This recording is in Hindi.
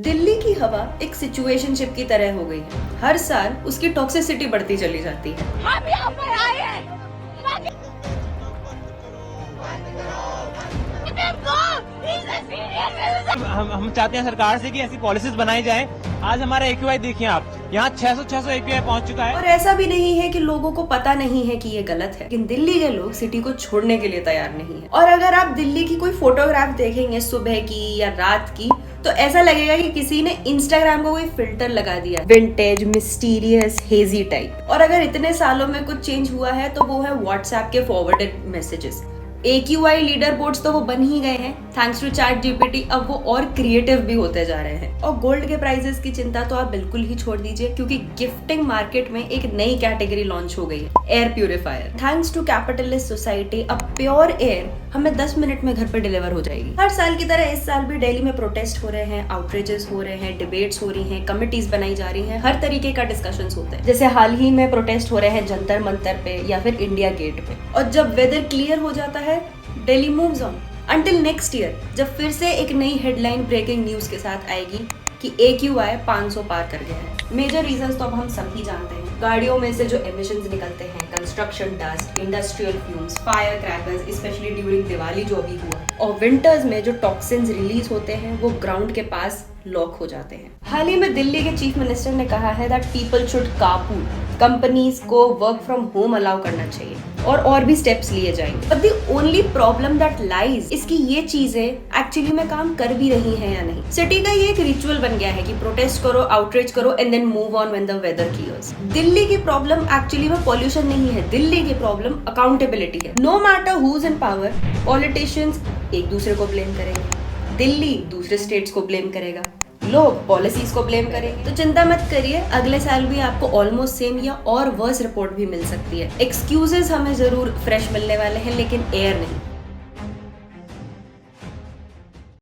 दिल्ली की हवा एक सिचुएशनशिप की तरह हो गई है। हर साल उसकी टॉक्सिसिटी बढ़ती चली जाती है। हम यहाँ पर आए हैं हम चाहते हैं सरकार से कि ऐसी पॉलिसीज बनाई जाए। आज हमारा AQI देखिए आप, यहाँ 600 AQI पहुँच चुका है। और ऐसा भी नहीं है कि लोगों को पता नहीं है कि ये गलत है, लेकिन दिल्ली के लोग सिटी को छोड़ने के लिए तैयार नहीं है। और अगर आप दिल्ली की कोई फोटोग्राफ देखेंगे सुबह की या रात की, तो ऐसा लगेगा कि किसी ने इंस्टाग्राम को कोई फिल्टर लगा दिया, विंटेज, मिस्टीरियस, हेजी टाइप। और अगर इतने सालों में कुछ चेंज हुआ है तो वो है व्हाट्सएप के forwarded messages. AQI leader boards तो वो बन ही गए हैं थैंक्स टू ChatGPT। अब वो और क्रिएटिव भी होते जा रहे हैं। और गोल्ड के प्राइसेस की चिंता तो आप बिल्कुल ही छोड़ दीजिए, क्योंकि गिफ्टिंग मार्केट में एक नई कैटेगरी लॉन्च हो गई है, air purifier. Thanks to capitalist society अब प्योर एयर हमें 10 मिनट में घर पर डिलीवर हो जाएगी। हर साल की तरह इस साल भी दिल्ली में प्रोटेस्ट हो रहे हैं, आउटरीचेस हो रहे हैं, डिबेट्स हो रही हैं, कमिटीज बनाई जा रही हैं, हर तरीके का डिस्कशंस होता है। जैसे हाल ही में प्रोटेस्ट हो रहे हैं जंतर मंतर पे या फिर इंडिया गेट पे। और जब वेदर क्लियर हो जाता है, Delhi moves on until next year, जब फिर से एक नई हेडलाइन ब्रेकिंग न्यूज के साथ आएगी कि AQI 500 पार कर गया है। मेजर रीजंस तो अब हम सभी जानते हैं। गाड़ियों में से जो एमिशंस निकलते हैं, construction dust, industrial fumes, fire crackers, specially during Diwali जो अभी हुआ, और विंटर्स में जो टॉक्सिन्स रिलीज होते हैं वो ग्राउंड के पास लॉक हो जाते हैं। हाल ही में दिल्ली के चीफ मिनिस्टर ने कहा है that people should carpool, companies को वर्क फ्रॉम होम अलाउ करना चाहिए और भी स्टेप्स लिए जाएंगे। But the only problem that lies इसकी ये चीजें एक्चुअली में काम कर भी रही हैं या नहीं। सिटी का ये एक रिचुअल बन गया है कि प्रोटेस्ट करो, आउटरीच करो and then move on when the weather clears. Delhi की प्रॉब्लम एक्चुअली में पॉल्यूशन नहीं है, दिल्ली की प्रॉब्लम अकाउंटेबिलिटी है। No matter who is in power, politicians एक दूसरे को ब्लेम करेंगे, दिल्ली दूसरे स्टेट्स को ब्लेम करेगा, लोग पॉलिसीज को ब्लेम करेंगे। तो चिंता मत करिए, अगले साल भी आपको ऑलमोस्ट सेम या और वर्स रिपोर्ट भी मिल सकती है। एक्सक्यूजेस हमें जरूर फ्रेश मिलने वाले हैं, लेकिन एयर नहीं।